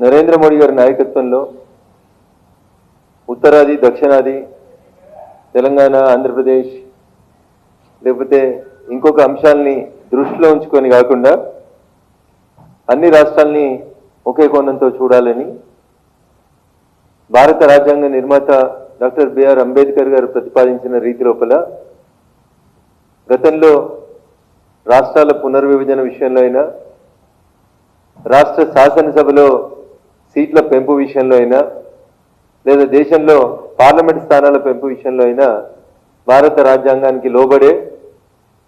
నరేంద్ర మోడీ గారి నాయకత్వంలో ఉత్తరాది దక్షిణాది తెలంగాణ ఆంధ్రప్రదేశ్ లేకపోతే ఇంకొక అంశాలని దృష్టిలో ఉంచుకొని కాకుండా అన్ని రాష్ట్రాలని ఒకే కోణంతో చూడాలని భారత రాజ్యాంగ నిర్మాత డాక్టర్ బిఆర్ అంబేద్కర్ గారు ప్రతిపాదించిన రీతి లోపల గతంలో రాష్ట్రాల పునర్విభజన విషయంలో అయినా రాష్ట్ర శాసనసభలో సీట్ల పెంపు విషయంలో అయినా లేదా దేశంలో పార్లమెంట్ స్థానాల పెంపు విషయంలో అయినా భారత రాజ్యాంగానికి లోబడే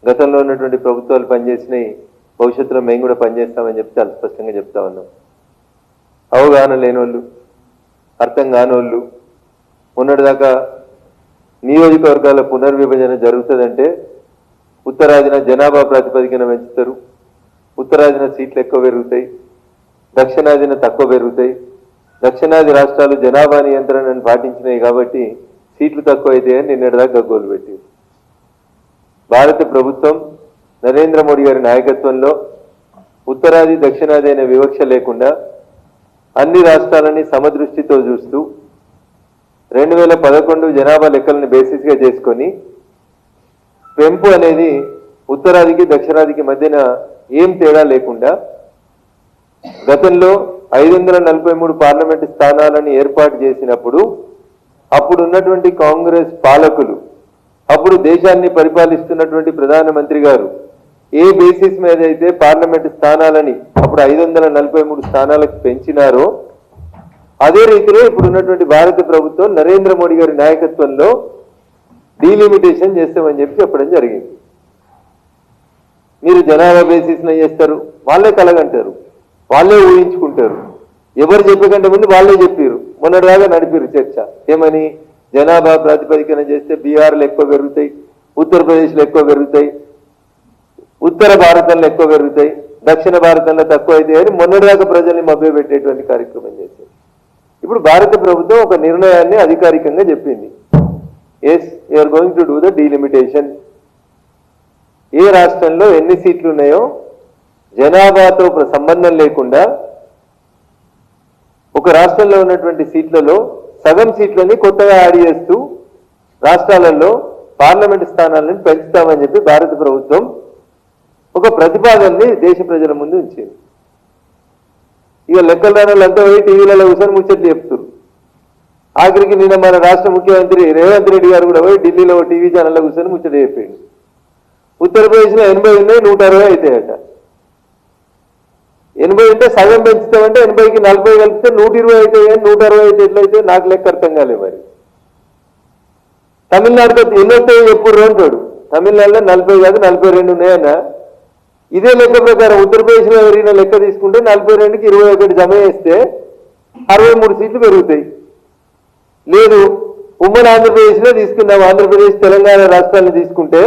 గతంలో ఉన్నటువంటి ప్రభుత్వాలు పనిచేసినాయి, భవిష్యత్తులో మేము కూడా పనిచేస్తామని చెప్పి చాలా స్పష్టంగా చెప్తా ఉన్నాం. అవగాహన లేని వాళ్ళు, అర్థం కాని వాళ్ళు మొన్నటిదాకా నియోజకవర్గాల పునర్విభజన జరుగుతుందంటే ఉత్తరాదిన జనాభా ప్రాతిపదికన పెంచుతారు, ఉత్తరాదిన సీట్లు ఎక్కువ పెరుగుతాయి, దక్షిణాదిన తక్కువ పెరుగుతాయి. దక్షిణాది రాష్ట్రాలు జనాభా నియంత్రణను పాటించినాయి కాబట్టి సీట్లు తక్కువ అవుతాయని నిన్నటిదాకా గగ్గోలు పెట్టింది. భారత ప్రభుత్వం నరేంద్ర మోడీ గారి నాయకత్వంలో ఉత్తరాది దక్షిణాది అనే వివక్ష లేకుండా అన్ని రాష్ట్రాలని సమదృష్టితో చూస్తూ 2011 జనాభా లెక్కలను బేసిస్గా చేసుకొని పెంపు అనేది ఉత్తరాదికి దక్షిణాదికి మధ్యన ఏం తేడా లేకుండా గతంలో 543 పార్లమెంటు స్థానాలను ఏర్పాటు చేసినప్పుడు అప్పుడు ఉన్నటువంటి కాంగ్రెస్ పాలకులు, అప్పుడు దేశాన్ని పరిపాలిస్తున్నటువంటి ప్రధానమంత్రి గారు ఏ బేసిస్ మీద అయితే పార్లమెంటు స్థానాలని అప్పుడు 543 స్థానాలకు పెంచినారో అదే రీతిలో ఇప్పుడు ఉన్నటువంటి భారత ప్రభుత్వం నరేంద్ర మోడీ గారి నాయకత్వంలో డీలిమిటేషన్ చేస్తామని చెప్పి చెప్పడం జరిగింది. మీరు జనాభా బేసిస్న చేస్తారు, వాళ్ళే కలగంటారు, వాళ్ళే ఊహించుకుంటారు. ఎవరు చెప్పకంటే ముందు వాళ్ళే చెప్పారు. మొన్నటిదాకా నడిపారు చర్చ. ఏమని? జనాభా ప్రాతిపదికన చేస్తే బీహార్లో ఎక్కువ పెరుగుతాయి, ఉత్తరప్రదేశ్లో ఎక్కువ పెరుగుతాయి, ఉత్తర భారతంలో ఎక్కువ పెరుగుతాయి, దక్షిణ భారతంలో తక్కువ అవుతాయి అని మొన్నటిదాకా ప్రజల్ని మభ్యపెట్టేటువంటి కార్యక్రమం చేశారు. ఇప్పుడు భారత ప్రభుత్వం ఒక నిర్ణయాన్ని అధికారికంగా చెప్పింది. Yes, you're going to do the delimitation. ఏ రాష్ట్రంలో ఎన్ని సీట్లు ఉన్నాయో జనాభాతో సంబంధం లేకుండా ఒక రాష్ట్రంలో ఉన్నటువంటి సీట్లలో సగం సీట్లని కొత్తగా యాడ్ చేస్తూ రాష్ట్రాలలో పార్లమెంటు స్థానాలను పెంచుతామని చెప్పి భారత ప్రభుత్వం ఒక ప్రతిపాదనని దేశ ప్రజల ముందు ఉంచింది. ఇక లెక్కల దానాలు అంతా పోయి టీవీలలో కూర్చొని ముచ్చట్లు చెప్తారు. ఆఖరికి నిన్న మన రాష్ట్ర ముఖ్యమంత్రి రేవంత్ రెడ్డి గారు కూడా పోయి ఢిల్లీలో టీవీ ఛానల్లో కూర్చొని ముచ్చట చెప్పాడు. ఉత్తరప్రదేశ్లో 80 ఉన్నాయి, 160 అవుతాయట. 80 ఉంటే సగం పెంచుతామంటే 80కి 40 కలిపితే 120 అవుతాయి, 160 అయితే ఎట్లయితే నాకు లెక్క అర్థం కాలే. మరి తమిళనాడుతో ఎన్ని వస్తాయో చెప్పుర్రు అంటాడు. తమిళనాడులో 40 కాదు 42 ఉన్నాయన్నా. ఇదే లెక్క ప్రకారం ఉత్తరప్రదేశ్లో పెరిగిన లెక్క తీసుకుంటే 42కి 21 జమ చేస్తే 63 సీట్లు పెరుగుతాయి. లేదు, ఉమ్మడి ఆంధ్రప్రదేశ్లో తీసుకున్నాం, ఆంధ్రప్రదేశ్ తెలంగాణ రాష్ట్రాలను తీసుకుంటే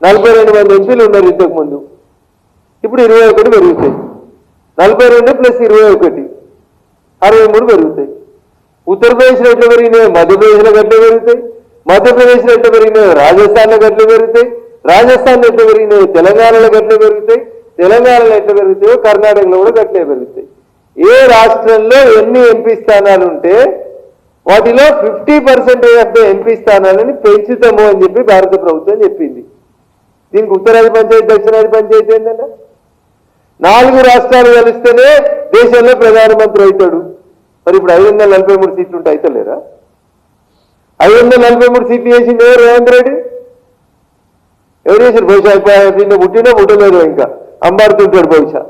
42 మంది ఎంపీలు ఉన్నారు ఇంతకు ముందు, ఇప్పుడు 21 పెరుగుతాయి. 42 ప్లస్ 21 63 పెరుగుతాయి. ఉత్తరప్రదేశ్లో ఎట్లా పెరిగినాయో మధ్యప్రదేశ్లో గట్ల పెరుగుతాయి, మధ్యప్రదేశ్లో ఎట్లా పెరిగినాయో రాజస్థాన్లో గట్ల పెరుగుతాయి, రాజస్థాన్లో ఎట్లా పెరిగినాయో తెలంగాణలో గట్ల పెరుగుతాయి, తెలంగాణలో ఎట్లా పెరుగుతాయో కర్ణాటకలో కూడా గట్లే పెరుగుతాయి. ఏ రాష్ట్రంలో ఎన్ని ఎంపీ స్థానాలు ఉంటే వాటిలో 50% ఆఫ్ ద ఎంపీ స్థానాలని పెంచుతాము అని చెప్పి భారత ప్రభుత్వం చెప్పింది. దీనికి ఉత్తరాది పంచాయతీ దక్షిణాది పంచాయతీ ఏంటంటే 4 రాష్ట్రాలు కలిస్తేనే దేశంలో ప్రధానమంత్రి అవుతాడు. మరి ఇప్పుడు 543 సీట్లు ఉంటే అవుతలేరా? 543 సీట్లు చేసింది ఎవరు? రేవంత్ రెడ్డి. ఎవరు చేశారు? బహుశా దీన్ని పుట్టినా పుట్టలేదు, ఇంకా అంబాడుతుంటాడు బహుశా.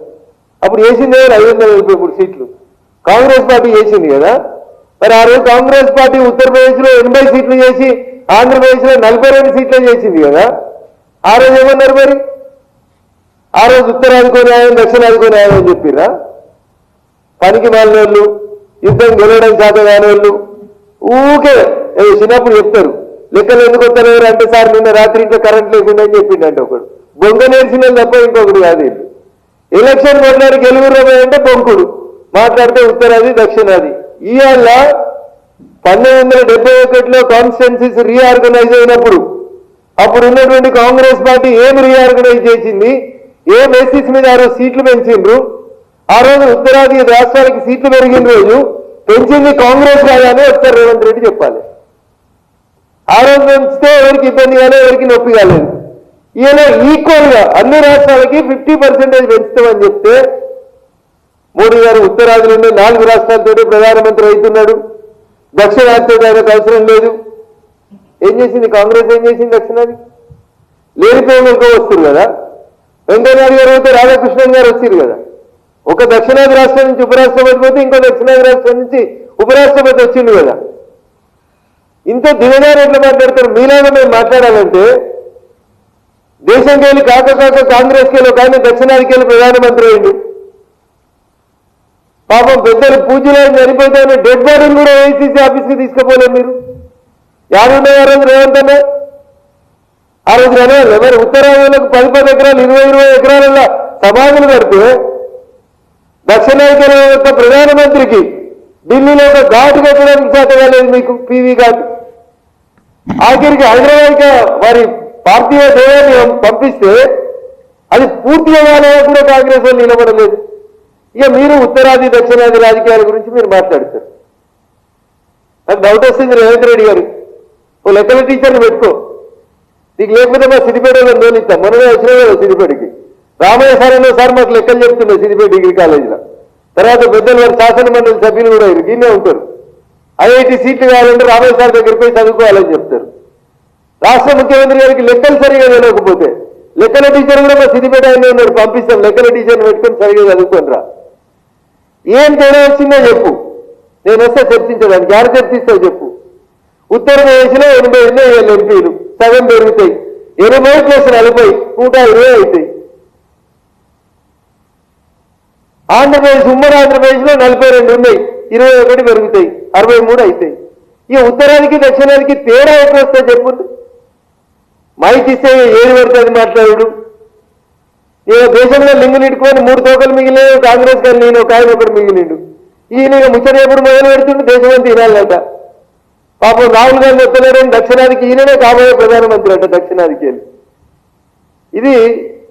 అప్పుడు చేసింది ఎవరు? 543 సీట్లు కాంగ్రెస్ పార్టీ చేసింది కదా. మరి ఆ రోజు కాంగ్రెస్ పార్టీ ఉత్తరప్రదేశ్లో 80 సీట్లు చేసి ఆంధ్రప్రదేశ్లో 42 సీట్లు చేసింది కదా. ఆ రోజు ఏమన్నారు? మరి ఆ రోజు ఉత్తరాదికో న్యాయం దక్షిణాదికో న్యాయం అని చెప్పిరా? పనికి మాలిన వాళ్ళు, యుద్ధం గెలవడం చేత కాని వాళ్ళు ఊకే చిన్నప్పుడు చెప్తారు. లెక్కలు ఎందుకు వస్తారు అంటే సార్ నిన్న రాత్రి ఇంకా కరెంట్ లేకుండా అని చెప్పిండంటే ఒకడు. బొంగ నేర్చిన తప్ప ఇంకొకటి కాదు. ఎలక్షన్ కొట్లాడి గెలుగురు అంటే బొంకుడు మాట్లాడితే ఉత్తరాది దక్షిణాది. ఇవాళ 1971లో కాన్స్టిట్యున్సీస్ రీఆర్గనైజ్ అయినప్పుడు అప్పుడు ఉన్నటువంటి కాంగ్రెస్ పార్టీ ఏం రీఆర్గనైజ్ చేసింది, ఏ బేసిస్ మీద 6 సీట్లు పెంచిండ్రు, ఆ రోజు ఉత్తరాది రాష్ట్రాలకి సీట్లు పెరిగిన రోజు పెంచింది కాంగ్రెస్ కాదని ఒకసారి రేవంత్ రెడ్డి చెప్పాలి. ఆ రోజు పెంచితే ఎవరికి ఇబ్బంది కాలేదు, ఎవరికి నొప్పి కాలేదు. ఈయన ఈక్వల్ గా అన్ని రాష్ట్రాలకి 50% పెంచుతామని చెప్తే మోడీ గారు ఉత్తరాదిలోనే 4 రాష్ట్రాలతో ప్రధానమంత్రి అవుతున్నాడు. దక్షిణాదితో ఆయనకు అవసరం లేదు. ఏం చేసింది కాంగ్రెస్? ఏం చేసింది దక్షిణాది? లేనిపోయినక వస్తుంది కదా. వెంకయ్యనాయుడు గారు అయితే రాధాకృష్ణన్ గారు వచ్చారు కదా. ఒక దక్షిణాది రాష్ట్రం నుంచి ఉపరాష్ట్రపతి పోతే ఇంకో దక్షిణాది రాష్ట్రం నుంచి ఉపరాష్ట్రపతి వచ్చిండు కదా. ఇంత దిగజారి ఎట్లా మాట్లాడతారు? మీలాగా మేము మాట్లాడాలంటే దేశంకి వెళ్ళి కాక కాంగ్రెస్కి వెళ్ళి ఒక ఆయన దక్షిణాదికి వెళ్ళి ప్రధానమంత్రి అయింది. పాపం పెద్దలు పూజలు చనిపోతే డెడ్ బాడీని కూడా ఏఐసీసీ ఆఫీస్కి తీసుకుపోలేదు మీరు. యాడున్నాయి ఆ రోజు రేవంత్ అన్న? ఆ రోజు అనేవాళ్ళు మరి ఉత్తరాదిలకు 10 ఎకరాలు 20 ఎకరాల సమాధులు కడితే దక్షిణాదికి యొక్క ప్రధానమంత్రికి ఢిల్లీలో ఒక ఘాటు కట్టడానికి చేత కాలేదు మీకు. పీవీ ఘాట్ ఆఖరికి హైదరాబాద్కి వారి పార్టీయ దేవాన్ని పంపిస్తే అది పూర్తిగా వాళ్ళగా కూడా కాంగ్రెస్ వాళ్ళు నిలబడలేదు. ఇక మీరు ఉత్తరాది దక్షిణాది రాజకీయాల గురించి మీరు మాట్లాడతారు. నాకు డౌట్ వస్తుంది రేవంత్ రెడ్డి గారు, ఓ లెక్కల టీచర్ని పెట్టుకో. నీకు లేకపోతే మా సిద్దిపేటలో తోలిస్తాం. మొన్ననే వచ్చినా కదా సిద్దిపేటకి. రామయ్య సార్ అన్న సార్ మాకు లెక్కలు చెప్తున్నాయి సిద్దిపేట డిగ్రీ కాలేజీలో. తర్వాత పెద్దలు వారి శాసన మండలి సభ్యులు కూడా దీన్నే ఉంటారు. ఐఐటి సీట్లు కావాలంటే రామయ్య సార్ దగ్గరికి పోయి చదువుకోవాలని చెప్తారు. రాష్ట్ర ముఖ్యమంత్రి గారికి లెక్కలు సరిగా తెలియకపోతే లెక్కల టీచర్ కూడా మా సిద్దిపేట ఆయన ఉన్నాడు, పంపిస్తాం. లెక్కల టీచర్ని పెట్టుకొని సరిగా చదువుకొని రా. ఏం తేడా వచ్చిందో చెప్పు, నేను వస్తే చర్చించడానికి. ఎవరు చర్చిస్తావు చెప్పు. ఉత్తరప్రదేశ్లో 80 ఎంపీలు సగం పెరుగుతాయి. 80 + 40 120 అవుతాయి. ఆంధ్రప్రదేశ్ ఉమ్మడి ఆంధ్రప్రదేశ్లో 42 ఉన్నాయి, 21 పెరుగుతాయి, 63 అవుతాయి. ఇక ఉత్తరాదికి దక్షిణాదికి తేడా ఎక్కడ వస్తే చెప్పు. మైక్ ఇస్తే ఏది పడుతుంది మాట్లాడు. ఇక దేశంలో లింగులు ఇట్టుకొని 3 తోకలు మిగిలిన కాంగ్రెస్ గారు నేను ఒక ఆయన ఒకటి మిగిలిండు. ఈయన ముచ్చట ఎప్పుడు మొదలు పెడుతుంటే దేశం అంతా తినాలట. పాపం రాహుల్ గాంధీ వస్తున్నారని దక్షిణాదికి ఈయననే కాబోయే ప్రధానమంత్రి అంట దక్షిణాదికి వెళ్ళి. ఇది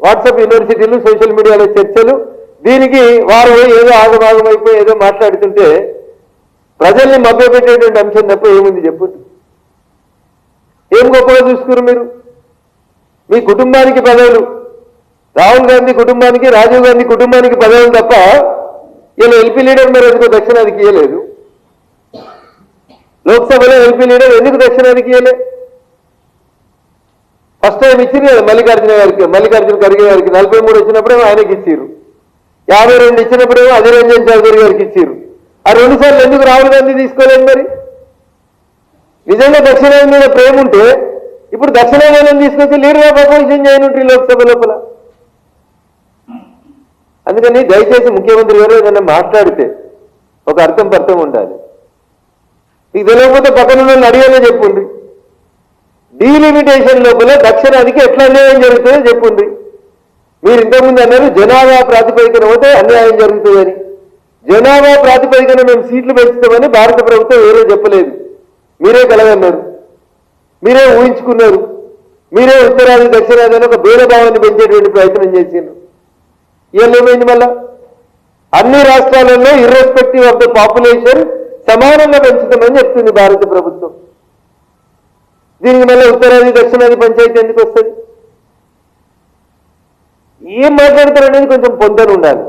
వాట్సాప్ యూనివర్సిటీలు సోషల్ మీడియాలో చర్చలు. దీనికి వారు ఏదో ఆగమాగమైపోయి ఏదో మాట్లాడుతుంటే ప్రజల్ని మభ్యపెట్టేటువంటి అంశం తప్ప ఏముంది చెప్పు. ఏం గొప్పగా చూసుకున్నారు మీరు? మీ కుటుంబానికి పదవులు, రాహుల్ గాంధీ కుటుంబానికి రాజీవ్ గాంధీ కుటుంబానికి పదవులు తప్ప ఇలా ఎల్పీ లీడర్ మరి ఎందుకు దక్షిణాదికి ఇవ్వలేదు? లోక్సభలో ఎల్పీ లీడర్ ఎందుకు దక్షిణాదికి ఇవ్వలే? ఫస్ట్ టైం ఇచ్చింది కదా మల్లికార్జున ఖర్గే గారికి 43 వచ్చినప్పుడేమో ఆయనకి ఇచ్చిర్రు. 52 ఇచ్చినప్పుడేమో అధీర్ రంజన్ చౌదరి గారికి ఇచ్చిర్రు. ఆ 2 సార్లు ఎందుకు రాహుల్ గాంధీ తీసుకోలేదు? మరి నిజంగా దక్షిణాది మీద ప్రేమ ఉంటే ఇప్పుడు దక్షిణాదిని తీసుకొచ్చి లీడర్ ఆఫ్ అపోజిషన్ చేయనుంటారు లోక్సభ లోపల. అందుకని దయచేసి ముఖ్యమంత్రి గారు ఏదైనా మాట్లాడితే ఒక అర్థం ఉండాలి. మీకు తెలియకపోతే పక్కన ఉన్న అడిగానే చెప్పుండ్రి. డీలిమిటేషన్ లోపల దక్షిణాదికి ఎట్లా అన్యాయం జరుగుతుందో చెప్పుండ్రి. మీరు ఇంతకుముందు అన్నారు జనాభా ప్రాతిపదికన పోతే అన్యాయం జరుగుతుందని. జనాభా ప్రాతిపదికన మేము సీట్లు పెంచుతామని భారత ప్రభుత్వం ఎవరో చెప్పలేదు. మీరే కలగన్నారు, మీరే ఊహించుకున్నారు. మీరే ఉత్తరాది దక్షిణాది అని ఒక భేదభావాన్ని పెంచేటువంటి ప్రయత్నం చేసిండ్రు. ఇవాళ ఏమైంది? మళ్ళా అన్ని రాష్ట్రాలలో ఇర్రెస్పెక్టివ్ ఆఫ్ ద పాపులేషన్ సమానంగా పెంచుతామని చెప్తుంది భారత ప్రభుత్వం. దీనికి మళ్ళీ ఉత్తరాది దక్షిణాది పంచాయతీ ఎందుకు వస్తుంది? ఏం మాట్లాడతారనేది కొంచెం పొందను ఉండాలి.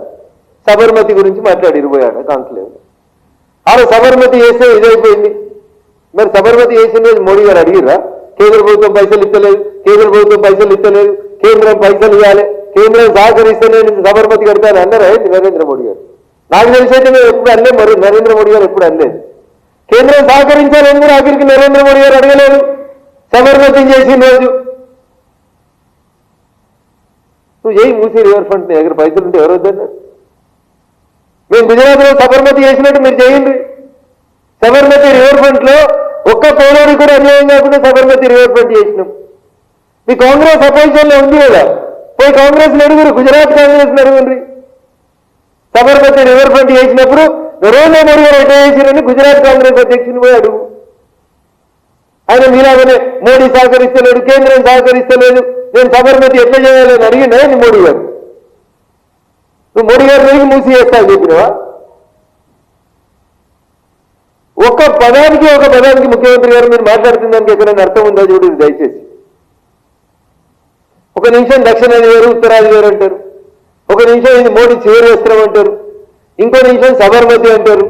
సబర్మతి గురించి మాట్లాడి 20 ఏళ్ళ కాంక్లేవ్. ఆమె సబర్మతి చేస్తే ఇదైపోయింది. మరి సబర్మతి చేసిన రోజు మోడీ గారు అడిగిరా? కేంద్ర ప్రభుత్వం పైసలు ఇస్తలేదు, కేంద్రం పైసలు ఇవ్వాలి, కేంద్రం సహకరిస్తేనే సబర్మతి కడతాను అన్నారా నరేంద్ర మోడీ గారు? నాకు తెలిసైతే మేము ఎప్పుడు అనలేదు, మరి నరేంద్ర మోడీ గారు ఎప్పుడు అనలేదు. కేంద్రం సహకరించాలని కూడా ఆఖరికి నరేంద్ర మోడీ గారు అడగలేదు సబర్మతి చేసిన రోజు. నువ్వు చేయి మూసి రివర్ ఫ్రంట్, నీ దగ్గర పైసలు ఉంటే ఎవరు వద్దన్నారు? మేము గుజరాత్లో సబర్మతి చేసినట్టు మీరు చేయండి. సబర్మతి రివర్ ఫ్రంట్ లో ఒక్క పౌరుడికి కూడా అన్యాయం కాకుండా సబర్మతి రివర్ ఫ్రంట్ చేసినాం. మీ కాంగ్రెస్ అపోజిషన్ లో ఉంది కదా, పోయి కాంగ్రెస్ అడుగురు, గుజరాత్ కాంగ్రెస్ అడుగుండ్రి. సబర్మతి రివర్ ఫ్రంట్ చేసినప్పుడు నరేంద్ర మోడీ గారు ఎట్లా చేసిరని గుజరాత్ కాంగ్రెస్ అధ్యక్షుని పోయి అడుగు. ఆయన మీలాగనే మోడీ సహకరిస్తలేడు, కేంద్రం సహకరిస్తలేదు, నేను సబర్మతి ఎట్లా చేయాలని అడిగినా మోడీ గారు. నువ్వు మోడీ గారి మీదకి మూసి చేస్తావు చెప్పినవా? ఒక పదానికి ముఖ్యమంత్రి గారు మీరు మాట్లాడుతున్న దానికి ఎక్కడైనా అర్థం ఉందా చూడు దయచేసి. ఒక నిమిషం దక్షిణాది వేరు ఉత్తరాది వేరు అంటారు, ఒక నిమిషం ఇది మోడీ చివరి వస్త్రం అంటారు, ఇంకో నిమిషం సబర్మతి అంటారు.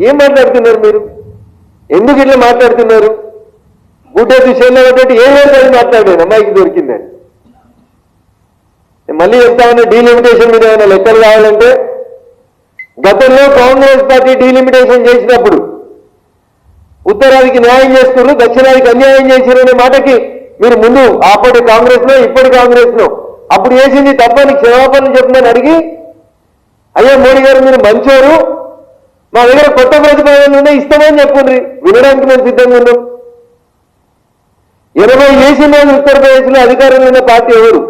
ఏం మాట్లాడుతున్నారు మీరు? ఎందుకు ఇట్లా మాట్లాడుతున్నారు? గుడ్డే విషయంలో ఒకటి ఏ వేరు మాట్లాడాను అమ్మాయికి దొరికిందని. మళ్ళీ చెప్తామన్నా డీలిమిటేషన్ మీద ఏమైనా లెక్కలు కావాలంటే గతంలో కాంగ్రెస్ పార్టీ డీలిమిటేషన్ చేసినప్పుడు ఉత్తరాదికి న్యాయం చేస్తున్నారు, దక్షిణాదికి అన్యాయం చేశారు అనే మాటకి మీరు ముందు అప్పటి కాంగ్రెస్ లో ఇప్పటి కాంగ్రెస్ లో అప్పుడు చేసింది తప్పని క్షమాపణలు చెప్పమని అడిగి, అయ్యా మోడీ గారు మీరు మంచోరు, మా దగ్గర కొత్త ప్రతిపాదనలు ఉన్నాయి ఇస్తామని చెప్పుండ్రి, వినడానికి మేము సిద్ధంగా ఉన్నాం. 80 చేసిన ఉత్తరప్రదేశ్ లో అధికారంలో ఉన్న పార్టీ ఎవరు?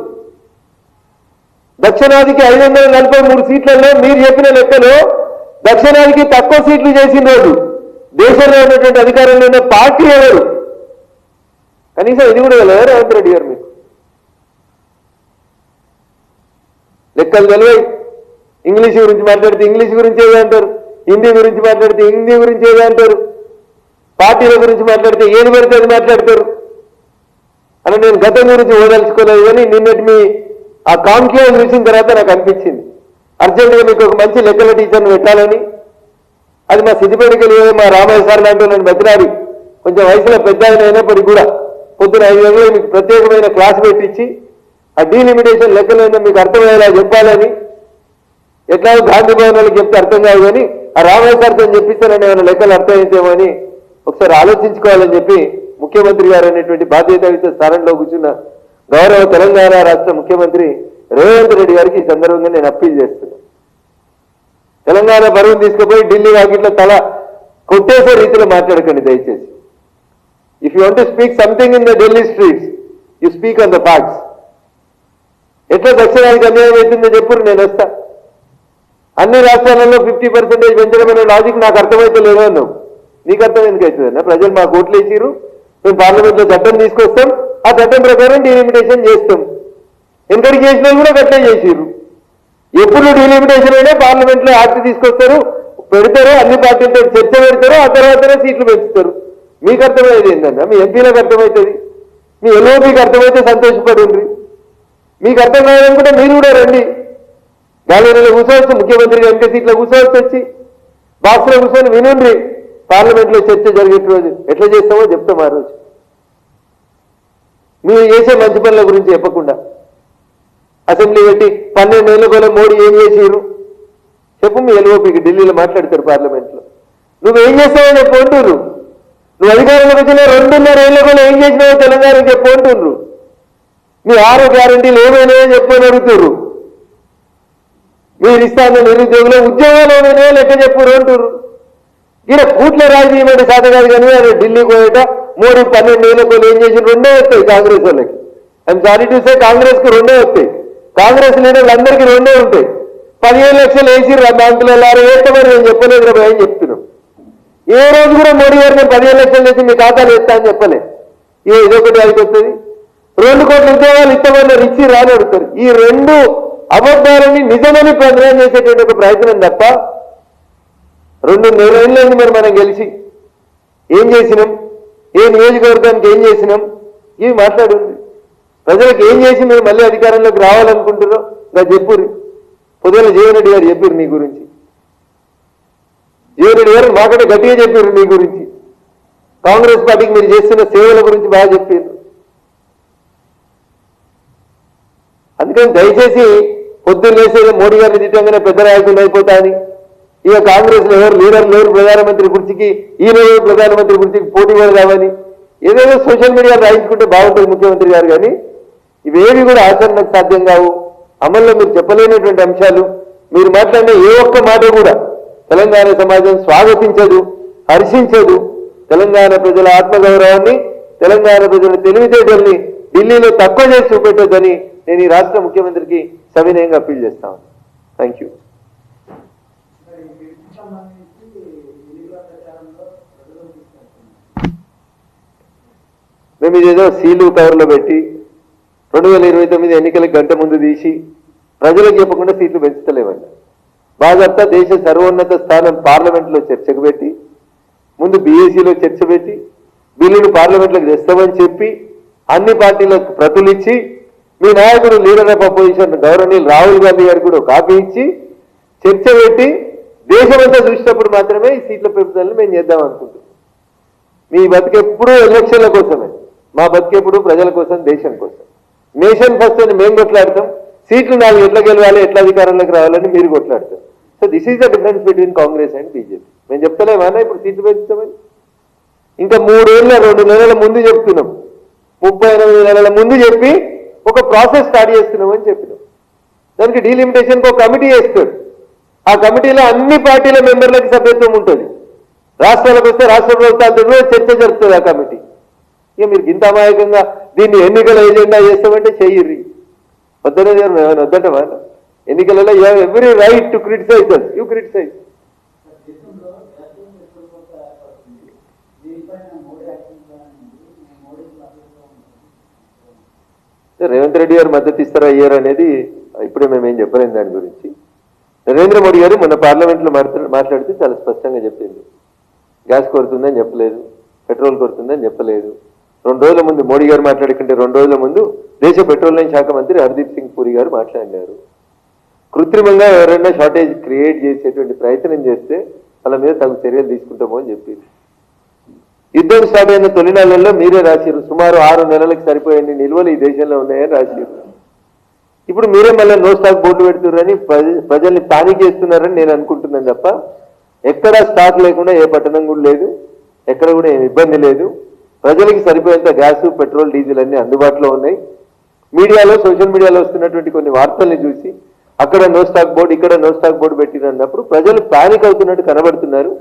దక్షిణాదికి 543 సీట్లలో మీరు చెప్పిన లెక్కలో దక్షిణాదికి తక్కువ సీట్లు చేసిన రోజు దేశంలో ఉన్నటువంటి అధికారంలో ఉన్న పార్టీ ఎవరు? కనీసం ఇది కూడా వెళ్ళారు రేవంత్ రెడ్డి గారు. మీకు లెక్కలు తెలివాయి. ఇంగ్లీష్ గురించి మాట్లాడితే ఇంగ్లీష్ గురించి ఏదో అంటారు, హిందీ గురించి మాట్లాడితే హిందీ గురించి ఏదో అంటారు, పార్టీల గురించి మాట్లాడితే ఏది పడితే అది మాట్లాడతారు. అలా నేను గతం గురించి ఓదలుచుకోలేదు, కానీ నిన్నటి మీ ఆ కాంక్లేవ్ చూసిన తర్వాత నాకు అనిపించింది అర్జెంటుగా మీకు ఒక మంచి లెక్కల టీచర్ని పెట్టాలని. అది మా సిద్దిపేటకి మా రామయ్య సార్ లాంటి నన్ను బతిరాడి కొంచెం వయసులో పెద్ద అయినప్పటికీ కూడా పొద్దున 5 గంటలకు మీకు ప్రత్యేకమైన క్లాస్ పెట్టించి ఆ డీలిమిటేషన్ లెక్కలేదో మీకు అర్థమయ్యేలా చెప్పాలని. ఎట్లా గాంధీ భవన్ వాళ్ళకి చెప్తే అర్థం కాదు, కానీ ఆ రామయ్య సార్తో చెప్పిస్తానని ఏమైనా లెక్కలు అర్థమవుతామో అని ఒకసారి ఆలోచించుకోవాలని చెప్పి ముఖ్యమంత్రి గారు అనేటువంటి బాధ్యతాయుత స్థానంలో కూర్చున్న గౌరవ తెలంగాణ రాష్ట్ర ముఖ్యమంత్రి రేవంత్ రెడ్డి గారికి ఈ సందర్భంగా నేను అప్పీల్ చేస్తున్నాను. తెలంగాణ బరువును తీసుకుపోయి ఢిల్లీ వాకిట్లో తల కొట్టేసే రీతిలో మాట్లాడకండి దయచేసి. If you want to speak something in the Delhi streets, you speak on the facts. ఎట్లా దక్షిణానికి అన్యాయం అవుతుందో చెప్పురు, నేను వస్తా. అన్ని రాష్ట్రాలలో 50% పెంచడం అనే లాజిక్ నాకు అర్థమైతే లేదు అన్నావు. నీకు అర్థం ఎందుకు అవుతుందన్నా? ప్రజలు మాకు ఓట్లు వేసిరు, మేము పార్లమెంట్లో చట్టం తీసుకొస్తాం, ఆ చట్టం ప్రకారం డీలిమిటేషన్ చేస్తాం. ఎంకరేజ్ చేసిన కూడా గట్లే చేసిరు. ఎప్పుడు డీలిమిటేషన్ అయినా పార్లమెంట్లో యాక్ట్ తీసుకొస్తారు, పెడతారు, అన్ని పార్టీలతో చర్చ పెడతారు, ఆ తర్వాతనే సీట్లు పెంచుతారు. మీకు అర్థమయ్యేది ఏంటన్నా? మీ ఎంపీలకు అర్థమవుతుంది, మీ ఎల్ఓపీకి అర్థమైతే సంతోషపడి ఉండ్రి. మీకు అర్థం కావాలనుకుంటే మీరు కూడా రండి, గ్యాలరీలో కూర్చోవచ్చు, ముఖ్యమంత్రి ఎంపీ సీట్లో కూర్చోవచ్చు, వచ్చి బాక్స్లో కూర్చొని వినుండ్రి. పార్లమెంట్లో చర్చ జరిగే రోజు ఎట్లా చేస్తామో చెప్తాం. ఆ రోజు మీరు చేసే మంచి పనుల గురించి చెప్పకుండా అసెంబ్లీ పెట్టి 12 ఏళ్ళ కోల మోడీ ఏం చేసిరు చెప్పు. మీ ఎల్ఓపీకి ఢిల్లీలో మాట్లాడతారు పార్లమెంట్లో. నువ్వేం చేస్తావో చెప్పు అంటున్నారు. నువ్వు అధికారంలోకి వచ్చిన 2.5 ఏళ్ళ కోల ఏం చేసినావో తెలంగాణకి చెప్పు అంటున్నారు. మీ 6 గ్యారంటీలు ఏమైనాయో చెప్పని అడుగుతున్నారు. మీరు ఇస్తాన్న నిరుద్యోగులు ఉద్యోగాలు ఏమైనాయో లెక్క చెప్పురు అంటున్నారు. ఈయన కూట్ల రాజకీయమైన శాత కాదు, కానీ ఆయన ఢిల్లీ పోయేట మోడీ 12 ఏళ్ళ కోలు ఏం చేసి 2 వస్తాయి కాంగ్రెస్ వాళ్ళకి. I'm sorry to say, Congress కు 2 వస్తాయి. కాంగ్రెస్ లీడర్లు అందరికీ 2 ఉంటాయి. 15 లక్షలు వేసి బ్యాంకులు వెళ్ళారు వేస్తామని నేను చెప్పలేదు రా భయం చెప్తున్నాం. ఏ రోజు కూడా మోడీ గారు నేను 15 లక్షలు వేసి మీ ఖాతాలు ఇస్తా అని చెప్పలే. ఇదొకటి అది వస్తుంది. 2 కోట్ల ఉద్యోగాలు ఇస్తామన్నారు, ఇచ్చి రాని అడుగుతారు. ఈ 2 అబద్ధాలని నిజమని ప్రచారం చేసేటువంటి ఒక ప్రయత్నం తప్ప 2.5 ఏళ్ళైంది మరి మనం గెలిచి ఏం చేసినాం, ఏ నియోజకవర్గానికి ఏం చేసినాం, ఇవి మాట్లాడుంది. ప్రజలకు ఏం చేసి మీరు మళ్ళీ అధికారంలోకి రావాలనుకుంటున్నారో ఇంకా చెప్పుర్రి. పొద్దున జీవన్రెడ్డి గారు చెప్పారు నీ గురించి. జీవన్రెడ్డి గారు మాకంటే గట్టిగా చెప్పారు నీ గురించి. కాంగ్రెస్ పార్టీకి మీరు చేస్తున్న సేవల గురించి బాగా చెప్పారు. అందుకని దయచేసి పొద్దున్న లేసేది మోడీ గారిని తిట్టంగానే పెద్ద నాయకులు అయిపోతా అని, ఇక కాంగ్రెస్ లో ఎవరు లీడర్ లేరు ప్రధానమంత్రి కుర్చీకి, ఈయన ప్రధానమంత్రి కుర్చీకి పోటీ పడదామని ఏదేదో సోషల్ మీడియా రాయించుకుంటే బాగుంటుంది ముఖ్యమంత్రి గారు. కానీ ఇవేవి కూడా ఆచరణకు సాధ్యం కావు. అమల్లో మీరు చెప్పలేనటువంటి అంశాలు. మీరు మాట్లాడిన ఏ ఒక్క మాట కూడా తెలంగాణ సమాజం స్వాగతించదు, హర్షించదు. తెలంగాణ ప్రజల ఆత్మగౌరవాన్ని, తెలంగాణ ప్రజల తెలివితేటల్ని ఢిల్లీలో తక్కువ చేసి చూపెట్టొద్దని నేను ఈ రాష్ట్ర ముఖ్యమంత్రికి సవినయంగా అప్పీల్ చేస్తాను. Thank you. మేము ఇదేదో సీలు కవర్లో పెట్టి 2029 ఎన్నికలకు గంట ముందు తీసి ప్రజలకు చెప్పకుండా సీట్లు పెంచుతలేమన్నా. బాజాప్తా దేశ సర్వోన్నత స్థానం పార్లమెంట్లో చర్చకు పెట్టి, ముందు బీఏసీలో చర్చ పెట్టి, బిల్లును పార్లమెంట్లోకి తెస్తామని చెప్పి, అన్ని పార్టీలకు ప్రతులు ఇచ్చి, మీ నాయకుడు లీడర్ ఆఫ్ అపోజిషన్ గౌరవనీయులు రాహుల్ గాంధీ గారికి కూడా కాపీ ఇచ్చి చర్చ పెట్టి దేశమంతా చూసినప్పుడు మాత్రమే ఈ సీట్ల పెంపుదలను మేము చేద్దాం అనుకుంటున్నాం. మీ బతికెప్పుడు ఎలక్షన్ల కోసమే, మా బతికెప్పుడు ప్రజల కోసం, దేశం కోసం. నేషన్ ఫస్ట్ అని మేము కొట్లాడతాం, సీట్లు 4 ఎట్లా గెలవాలి, ఎట్లా అధికారంలోకి రావాలని మీరు కొట్లాడతారు. So this is the difference between Congress and BJP. మేము చెప్తలేమన్నా ఇప్పుడు సీట్లు పెంచుతామని. ఇంకా 3 ఏళ్ళ 2 నెలల ముందు చెప్తున్నాం, 38 నెలల ముందు చెప్పి ఒక ప్రాసెస్ స్టార్ట్ చేస్తున్నామని చెప్పినాం. దానికి డీలిమిటేషన్కి ఒక కమిటీ వేస్తాడు. ఆ కమిటీలో అన్ని పార్టీల మెంబర్లకు సభ్యత్వం ఉంటుంది. రాష్ట్రాలకు వస్తే రాష్ట్ర ప్రభుత్వాలతో చర్చ జరుపుతుంది ఆ కమిటీ. ఇక మీరు ఇంత అమాయకంగా దీన్ని ఎన్నికల ఎజెండా చేస్తామంటే చెయ్యిర్రి. వద్దనే ఏమైనా వద్దంట వాళ్ళు ఎన్నికలలో you have every right to criticise us, you criticise. Revanth Reddy garu మద్దతు ఇస్తారా అయ్యారు అనేది ఇప్పుడే మేమేం చెప్పలేము దాని గురించి. నరేంద్ర మోడీ గారు మొన్న పార్లమెంట్లో మాట్లాడితే చాలా స్పష్టంగా చెప్పింది. గ్యాస్ కొడుతుందని చెప్పలేదు, పెట్రోల్ కొడుతుందని చెప్పలేదు. 2 రోజుల ముందు మోడీ గారు మాట్లాడుకుంటే 2 రోజుల ముందు దేశ పెట్రోలియం శాఖ మంత్రి హర్దీప్ సింగ్ పూరి గారు మాట్లాడినారు. కృత్రిమంగా ఎవరైనా షార్టేజ్ క్రియేట్ చేసేటువంటి ప్రయత్నం చేస్తే వాళ్ళ మీద తగు చర్యలు తీసుకుంటామో అని చెప్పింది. యుద్ధం స్టార్ట్ అయిన తొలి నెలల్లో మీరే రాసిరు సుమారు 6 నెలలకు సరిపోయే నిల్వలు ఈ దేశంలో ఉన్నాయని రాసిరు. ఇప్పుడు మీరే మళ్ళీ నో స్టాక్ బోర్డు పెడుతున్నారని ప్రజల్ని పానిక్ చేస్తున్నారని నేను అనుకుంటున్నాను తప్ప ఎక్కడా స్టాక్ లేకుండా ఏ పట్టణం కూడా లేదు, ఎక్కడ కూడా ఏమి ఇబ్బంది లేదు. ప్రజలకి సరిపోయేంత గ్యాసు, పెట్రోల్, డీజిల్ అన్ని అందుబాటులో ఉన్నాయి. మీడియాలో, సోషల్ మీడియాలో వస్తున్నటువంటి కొన్ని వార్తల్ని చూసి అక్కడ నో స్టాక్ బోర్డు, ఇక్కడ నో స్టాక్ బోర్డు పెట్టినప్పుడు ప్రజలు పానిక్ అవుతున్నట్టు కనబడుతున్నారు.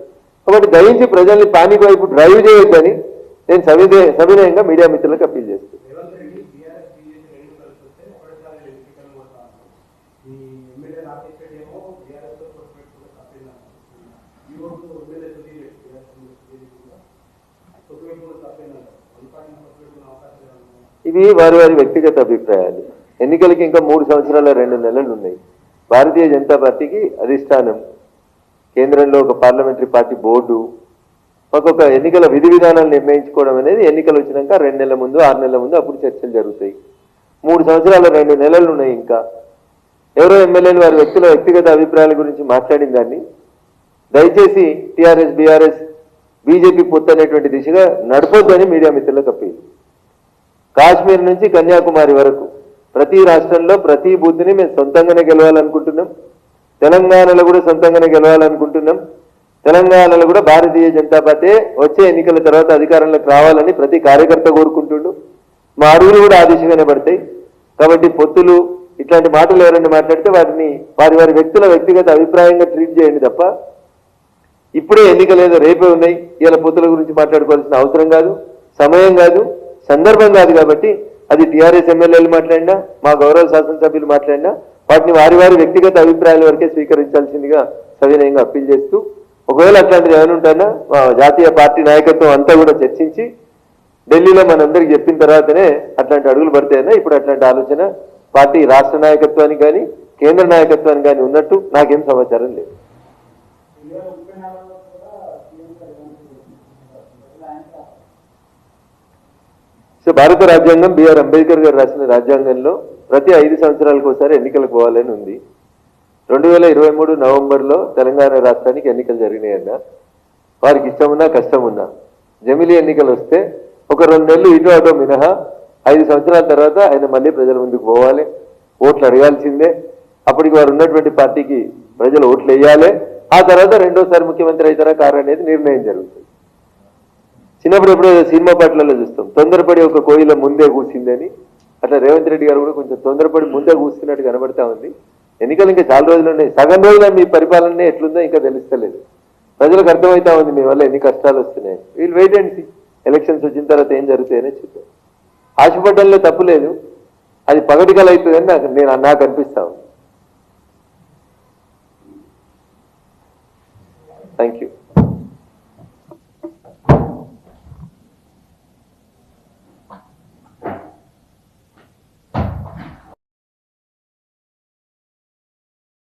కాబట్టి దయించి ప్రజల్ని పానిక్ వైపు డ్రైవ్ చేయొద్దని నేను సవినయంగా మీడియా మిత్రులకు అప్పీల్ చేస్తున్నాను. ఇవి వారి వారి వ్యక్తిగత అభిప్రాయాలు. ఎన్నికలకి ఇంకా 3 సంవత్సరాల 2 నెలలు ఉన్నాయి. భారతీయ జనతా పార్టీకి అధిష్టానం, కేంద్రంలో ఒక పార్లమెంటరీ పార్టీ బోర్డు, ఒక్కొక్క ఎన్నికల విధి విధానాలు నిర్ణయించుకోవడం అనేది ఎన్నికలు వచ్చినాక 2 నెలల ముందు, 6 నెలల ముందు అప్పుడు చర్చలు జరుగుతాయి. 3 సంవత్సరాల 2 నెలలు ఉన్నాయి. ఇంకా ఎవరో ఎమ్మెల్యేలు వారి వ్యక్తిగత అభిప్రాయాల గురించి మాట్లాడిన దాన్ని దయచేసి టీఆర్ఎస్, బీఆర్ఎస్, బీజేపీ పొత్తు అనేటువంటి దిశగా నడపొద్దని మీడియా మిత్రులకు అప్పీల్. కాశ్మీర్ నుంచి కన్యాకుమారి వరకు ప్రతి రాష్ట్రంలో ప్రతి బూత్ని మేము సొంతంగానే గెలవాలనుకుంటున్నాం. తెలంగాణలో కూడా సొంతంగానే గెలవాలనుకుంటున్నాం. తెలంగాణలో కూడా భారతీయ జనతా పార్టీ వచ్చే ఎన్నికల తర్వాత అధికారంలోకి రావాలని ప్రతి కార్యకర్త కోరుకుంటుండు. మా అడుగులు కూడా ఆ దిశగానే పడతాయి. కాబట్టి పొత్తులు ఇట్లాంటి మాటలు ఎవరైనా మాట్లాడితే వాటిని వారి వారి వ్యక్తిగత అభిప్రాయంగా ట్రీట్ చేయండి తప్ప ఇప్పుడే ఎన్నికలు ఏదో రేపే ఉన్నాయి, ఇలా పొత్తుల గురించి మాట్లాడుకోవాల్సిన అవసరం కాదు, సమయం కాదు, సందర్భం కాదు. కాబట్టి అది టీఆర్ఎస్ ఎమ్మెల్యేలు మాట్లాడినా, మా గౌరవ శాసనసభ్యులు మాట్లాడినా వాటిని వారి వారి వ్యక్తిగత అభిప్రాయాల వరకే స్వీకరించాల్సిందిగా సవినయంగా అప్పీల్ చేస్తూ, ఒకవేళ అట్లాంటిది ఏమైనా ఉంటానా మా జాతీయ పార్టీ నాయకత్వం అంతా కూడా చర్చించి ఢిల్లీలో మనందరికి చెప్పిన తర్వాతనే అట్లాంటి అడుగులు పడతాయన్నా. ఇప్పుడు అట్లాంటి ఆలోచన పార్టీ రాష్ట్ర నాయకత్వానికి కానీ కేంద్ర నాయకత్వానికి కానీ ఉన్నట్టు నాకేం సమాచారం లేదు. సో భారత రాజ్యాంగం బిఆర్ అంబేద్కర్ గారు రాసిన రాజ్యాంగంలో ప్రతి 5 సంవత్సరాలకు ఒకసారి ఎన్నికలకు పోవాలని ఉంది. 2023 నవంబర్లో తెలంగాణ రాష్ట్రానికి ఎన్నికలు జరిగినాయన్న వారికి ఇష్టమున్నా కష్టమున్నా జమిలీ ఎన్నికలు వస్తే ఒక 2 నెలలు ఇటు అటో మినహా 5 సంవత్సరాల తర్వాత ఆయన మళ్ళీ ప్రజల ముందుకు పోవాలి, ఓట్లు అడగాల్సిందే. అప్పటికి వారు ఉన్నటువంటి పార్టీకి ప్రజలు ఓట్లు వేయాలి. ఆ తర్వాత రెండోసారి ముఖ్యమంత్రి అవుతారా కారు అనేది నిర్ణయం జరుగుతుంది. చిన్నప్పుడు ఎప్పుడో సినిమా పాటలలో చూస్తాం, తొందరపడి ఒక కోయిల ముందే కూర్చిందని. అట్లా రేవంత్ రెడ్డి గారు కూడా కొంచెం తొందరపడి ముందే కూర్చున్నట్టు కనబడతా ఉంది. ఎన్నికలు ఇంకా చాలా రోజులు ఉన్నాయి. సగం రోజుల మీ పరిపాలన ఎట్లుందో ఇంకా తెలుస్తలేదు. ప్రజలకు అర్థమవుతా ఉంది మీ వల్ల ఎన్ని కష్టాలు వస్తున్నాయి. వీళ్ళు వెయిట్ అండ్ సీ, ఎలక్షన్స్ వచ్చిన తర్వాత ఏం జరుగుతాయనే చూద్దాం. ఆశపడ్డంలో తప్పు లేదు, అది పగటికలు అవుతుందని నాకు అనిపిస్తా ఉంది. Thank you.